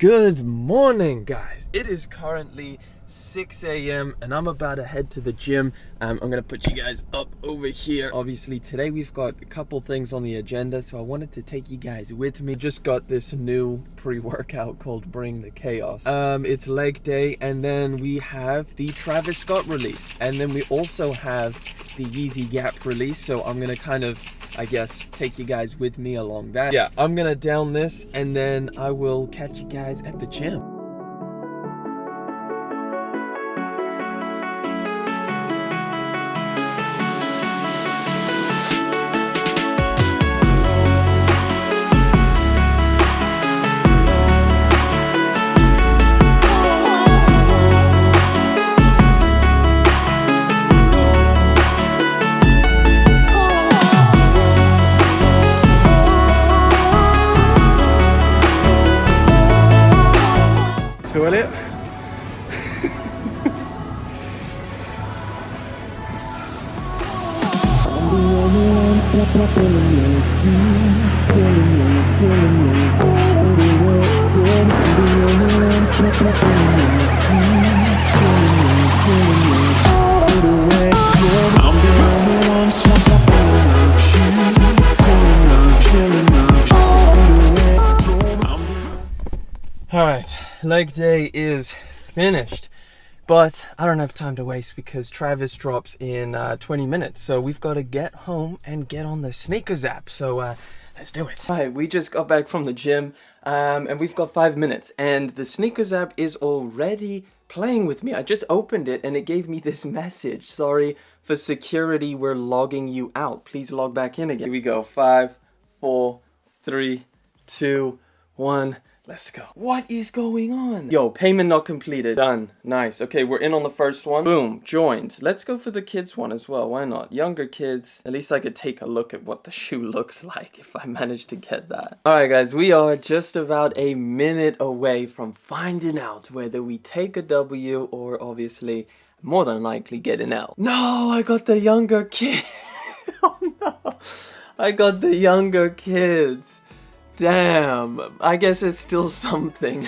Good morning, guys. It is currently 6 a.m. and I'm about to head to the gym. I'm gonna put you guys up over here. Obviously today we've got a couple things on the agenda, so I wanted to take you guys with me. Just got this new pre-workout called Bring the Chaos. It's leg day, and then we have the Travis Scott release, and then we also have the Yeezy Gap release. So I'm gonna kind of, I guess, take you guys with me along that. Yeah, I'm gonna down this and then I will catch you guys at the gym. So Elliot. Alright, leg day is finished, but I don't have time to waste because Travis drops in 20 minutes, so we've got to get home and get on the sneakers app, so let's do it. Alright, we just got back from the gym, and we've got 5 minutes, and the sneakers app is already playing with me. I just opened it and it gave me this message: sorry for security, we're logging you out, please log back in again. Here we go. 5, 4, 3, 2, 1. Let's go. What is going on? Yo, payment not completed. Done. Nice. Okay, we're in on the first one. Boom. Joined. Let's go for the kids one as well. Why not? Younger kids. At least I could take a look at what the shoe looks like if I manage to get that. Alright guys, we are just about a minute away from finding out whether we take a W or obviously more than likely get an L. No, I got the younger kid. Oh no. I got the younger kids. Damn, I guess it's still something.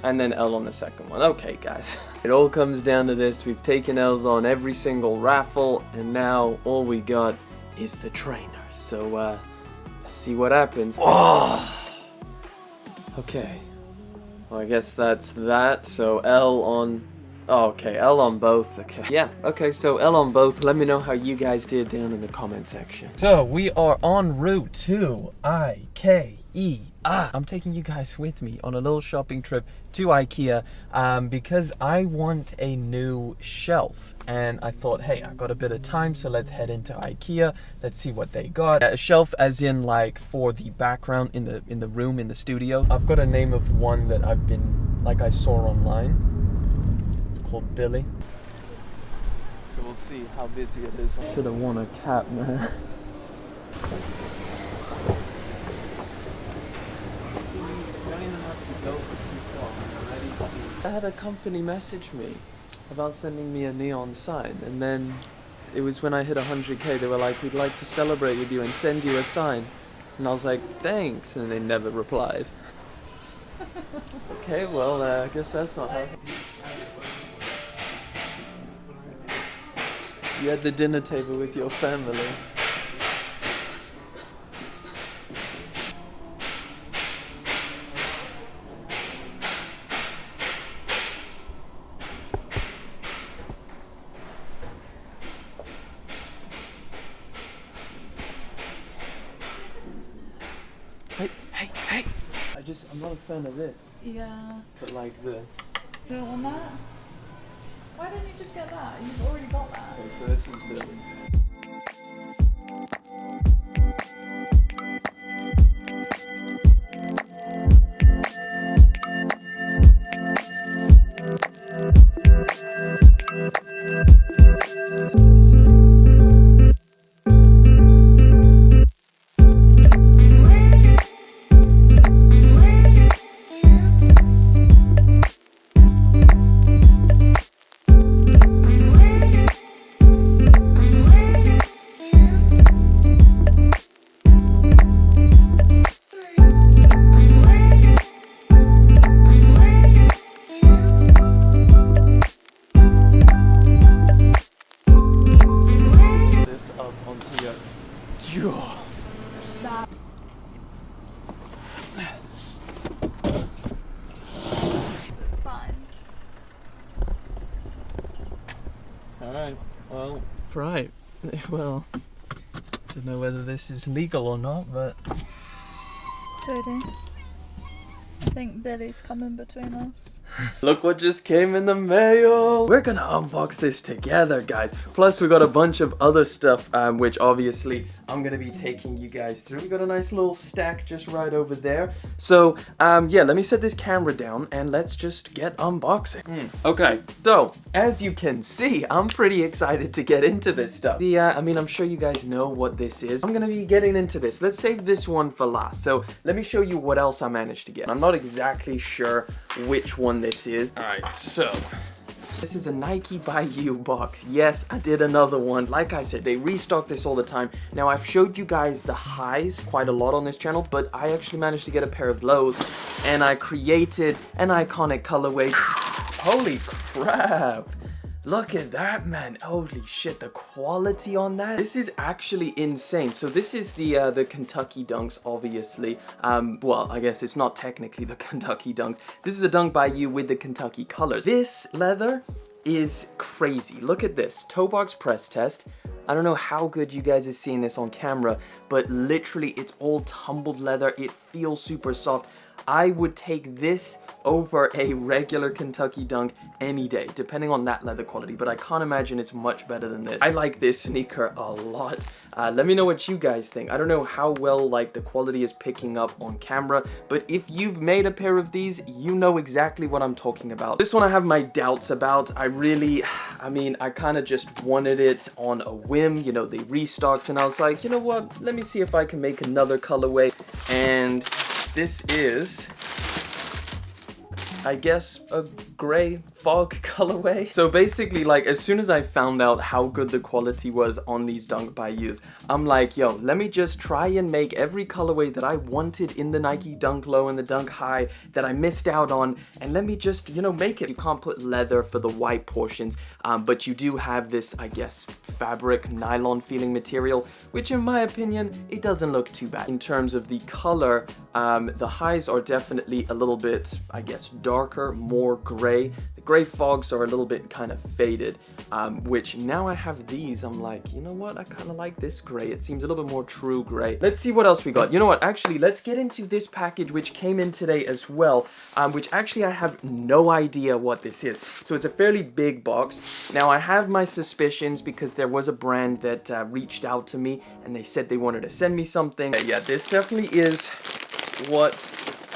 And then L on the second one. Okay, guys. It all comes down to this. We've taken L's on every single raffle, and now all we got is the trainer. So, let's see what happens. Oh! Okay. Well, I guess that's that. So, L on... Oh, okay, L on both. Okay. Yeah, okay, so L on both. Let me know how you guys did down in the comment section. So, we are en route to IKEA. I'm taking you guys with me on a little shopping trip to IKEA because I want a new shelf, and I thought, hey, I got a bit of time, so let's head into IKEA. Let's see what they got. A shelf as in like for the background in the room in the studio. I've got a name of one that I've been, like, I saw online. It's called Billy. So we'll see how busy it is. I should have worn a cap, man. I had a company message me about sending me a neon sign, and then it was when I hit 100k, they were like, we'd like to celebrate with you and send you a sign, and I was like, thanks, and they never replied. Okay, well, I guess that's not happening. You at the dinner table with your family. Hey! I'm not a fan of this. Yeah. But like this. You don't want that? Why didn't you just get that? You've already got that. Okay, so this is Billy. Well, right. Well, don't know whether this is legal or not, but... Sadie, I think Billy's coming between us. Look what just came in the mail. We're gonna unbox this together, guys. Plus, we got a bunch of other stuff, which obviously I'm gonna be taking you guys through. We got a nice little stack just right over there. So, yeah, let me set this camera down and let's just get unboxing. Okay, so as you can see, I'm pretty excited to get into this stuff. I mean, I'm sure you guys know what this is. I'm gonna be getting into this. Let's save this one for last. So let me show you what else I managed to get. I'm not exactly sure which one this is. All right, so this is a Nike by You box. Yes, I did another one. Like I said, they restock this all the time. Now, I've showed you guys the highs quite a lot on this channel, but I actually managed to get a pair of lows, and I created an iconic colorway. Holy crap. Look at that, man. Holy shit, the quality on that. This is actually insane. So this is the Kentucky Dunks, obviously. Well, I guess it's not technically the Kentucky Dunks. This is a Dunk by You with the Kentucky colors. This leather is crazy. Look at this. Toe box press test. I don't know how good you guys are seeing this on camera, but literally it's all tumbled leather. It feels super soft. I would take this over a regular Kentucky Dunk any day, depending on that leather quality, but I can't imagine it's much better than this. I like this sneaker a lot. Let me know what you guys think. I don't know how well like the quality is picking up on camera, but if you've made a pair of these, you know exactly what I'm talking about. This one I have my doubts about. I mean, I kind of just wanted it on a whim. You know, they restocked and I was like, you know what? Let me see if I can make another colorway. And this is, I guess, a gray fog colorway. So basically, like, as soon as I found out how good the quality was on these Dunk by Yous, I'm like, yo, let me just try and make every colorway that I wanted in the Nike Dunk Low and the Dunk High that I missed out on, and let me just, you know, make it. You can't put leather for the white portions, but you do have this, I guess, fabric nylon feeling material, which in my opinion, it doesn't look too bad. In terms of the color, the highs are definitely a little bit, I guess, darker, more gray. The gray fogs are a little bit kind of faded, which now I have these, I'm like, you know what? I kind of like this gray. It seems a little bit more true gray. Let's see what else we got. You know what? Actually, let's get into this package, which came in today as well, which actually I have no idea what this is. So it's a fairly big box. Now, I have my suspicions because there was a brand that reached out to me and they said they wanted to send me something. Yeah, this definitely is what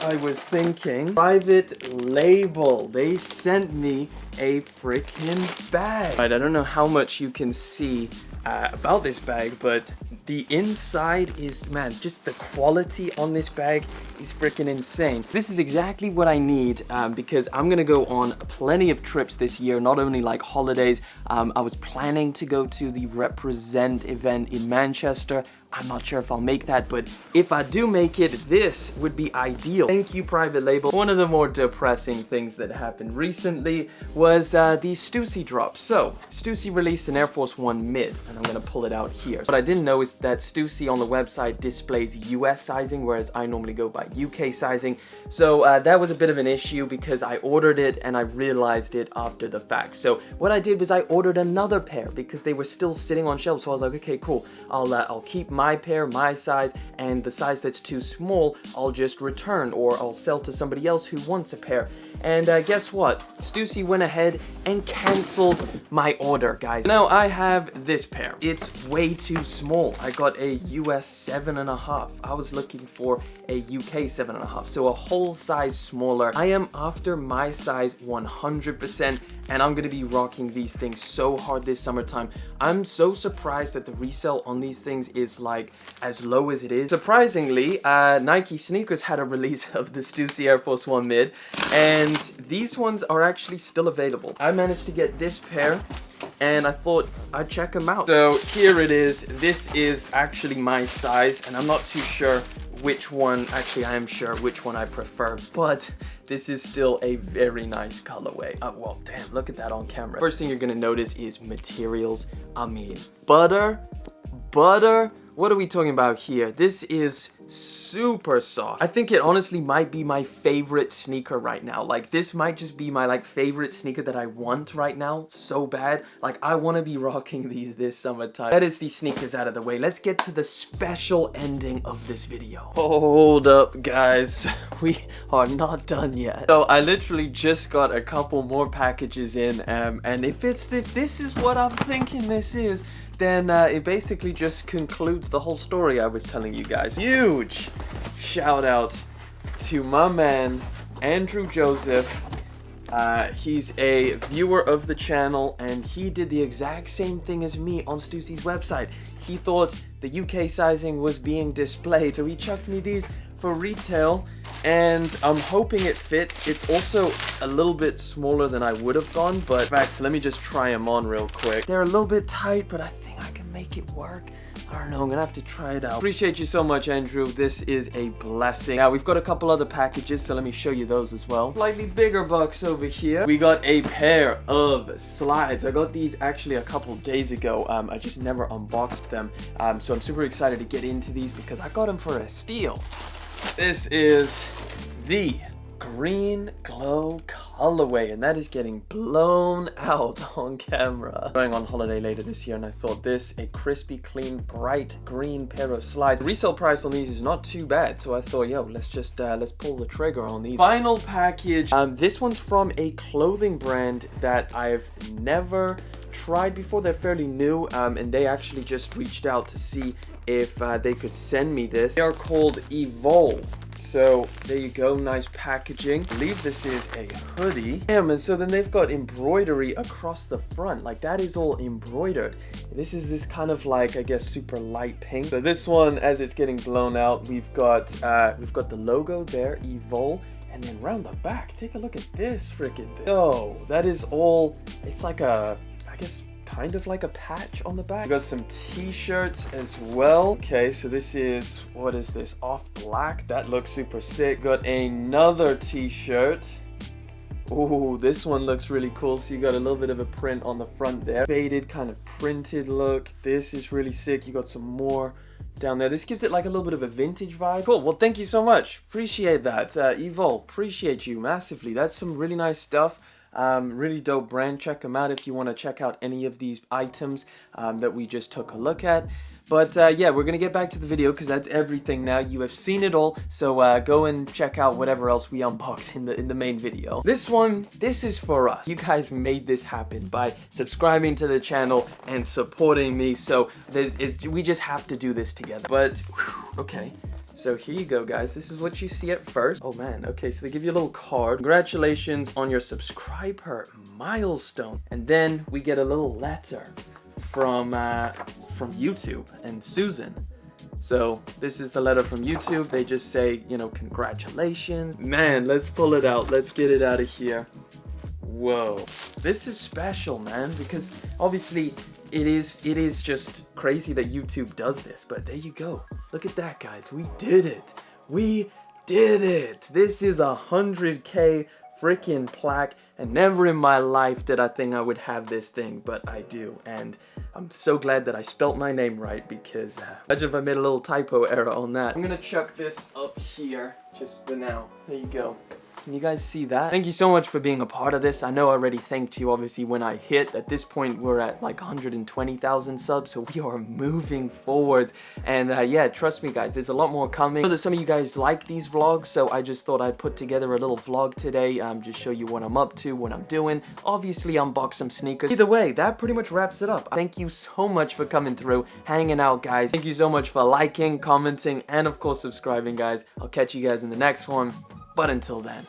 I was thinking. Private label. They sent me a freaking bag. Right, I don't know how much you can see about this bag, but the inside is, man, just the quality on this bag is freaking insane. This is exactly what I need because I'm gonna go on plenty of trips this year, not only like holidays. I was planning to go to the Represent event in Manchester. I'm not sure if I'll make that, but if I do make it, this would be ideal. Thank you, Private Label. One of the more depressing things that happened recently was the Stussy drop. So, Stussy released an Air Force One mid, and I'm gonna pull it out here. What I didn't know is that Stussy on the website displays US sizing, whereas I normally go by UK sizing. So that was a bit of an issue because I ordered it and I realized it after the fact. So what I did was I ordered another pair because they were still sitting on shelves. So I was like, okay, cool. I'll keep my pair, my size, and the size that's too small, I'll just return or I'll sell to somebody else who wants a pair. And guess what? Stussy went ahead and canceled my order, guys. Now I have this pair. It's way too small. I got a US 7.5. I was looking for a UK 7.5, so a whole size smaller. I am after my size 100%, and I'm gonna be rocking these things so hard this summertime. I'm so surprised that the resale on these things is like as low as it is. Surprisingly, Nike Sneakers had a release of the Stussy Air Force One mid, and these ones are actually still available. I managed to get this pair, and I thought I'd check them out. So here it is. This is actually my size, and I'm not too sure which one, actually I am sure which one I prefer, but this is still a very nice colorway. Well, damn, look at that on camera. First thing you're gonna notice is materials. I mean, butter, what are we talking about here? This is super soft. I think it honestly might be my favorite sneaker right now. Like, this might just be my like favorite sneaker that I want right now so bad. Like, I want to be rocking these this summertime. That is the sneakers out of the way. Let's get to the special ending of this video. Hold up, guys. We are not done yet. So I literally just got a couple more packages in, and if this is what I'm thinking this is, then it basically just concludes the whole story I was telling you guys. Huge shout out to my man, Andrew Joseph. He's a viewer of the channel, and he did the exact same thing as me on Stussy's website. He thought the UK sizing was being displayed, so he chucked me these for retail, and I'm hoping it fits. It's also a little bit smaller than I would have gone, but in fact, let me just try them on real quick. They're a little bit tight, but I think I can make it work. I don't know, I'm gonna have to try it out. Appreciate you so much, Andrew. This is a blessing. Now, we've got a couple other packages, so let me show you those as well. Slightly bigger box over here. We got a pair of slides. I got these actually a couple days ago. I just never unboxed them. So I'm super excited to get into these because I got them for a steal. This is the green glow colorway, and that is getting blown out on camera. Going on holiday later this year, and I thought this, a crispy, clean, bright green pair of slides. The resale price on these is not too bad, so I thought, yo, let's just let's pull the trigger on these. Final package. This one's from a clothing brand that I've never tried before. They're fairly new, and they actually just reached out to see if they could send me this. They are called Evolve. So there you go, nice packaging. I believe this is a hoodie. Damn, and so then they've got embroidery across the front. Like, that is all embroidered. This is this kind of like, I guess, super light pink. So this one, as it's getting blown out, we've got the logo there, Evolve. And then round the back, take a look at this freaking thing. Oh, that is all, it's like a, I guess, kind of like a patch on the back. We got some t-shirts as well. Okay, so this is, what is this, off black? That looks super sick. Got another t-shirt. Oh, this one looks really cool. So you got a little bit of a print on the front there. Faded kind of printed look. This is really sick. You got some more down there. This gives it like a little bit of a vintage vibe. Cool. Well, thank you so much. Appreciate that. Evol, appreciate you massively. That's some really nice stuff. Really dope brand. Check them out if you want to check out any of these items that we just took a look at. But yeah, we're gonna get back to the video because that's everything now. You have seen it all, so go and check out whatever else we unbox in the main video. This one, this is for us. You guys made this happen by subscribing to the channel and supporting me. So we just have to do this together. But whew, okay. So here you go, guys. This is what you see at first. Oh man, okay, so they give you a little card. Congratulations on your subscriber milestone. And then we get a little letter from YouTube and Susan. So this is the letter from YouTube. They just say, you know, congratulations. Man, let's pull it out. Let's get it out of here. Whoa. This is special, man, because obviously it is just crazy that YouTube does this, but there you go. Look at that, guys. We did it. We did it. This is 100K freaking plaque, and never in my life did I think I would have this thing, but I do, and I'm so glad that I spelt my name right, because imagine if I made a little typo error on that. I'm gonna chuck this up here just for now. There you go. Can you guys see that? Thank you so much for being a part of this. I know I already thanked you, obviously, when I hit. At this point, we're at like 120,000 subs, so we are moving forward. And yeah, trust me, guys, there's a lot more coming. I know that some of you guys like these vlogs, so I just thought I'd put together a little vlog today, just show you what I'm up to, what I'm doing. Obviously, unbox some sneakers. Either way, that pretty much wraps it up. Thank you so much for coming through, hanging out, guys. Thank you so much for liking, commenting, and of course, subscribing, guys. I'll catch you guys in the next one. But until then.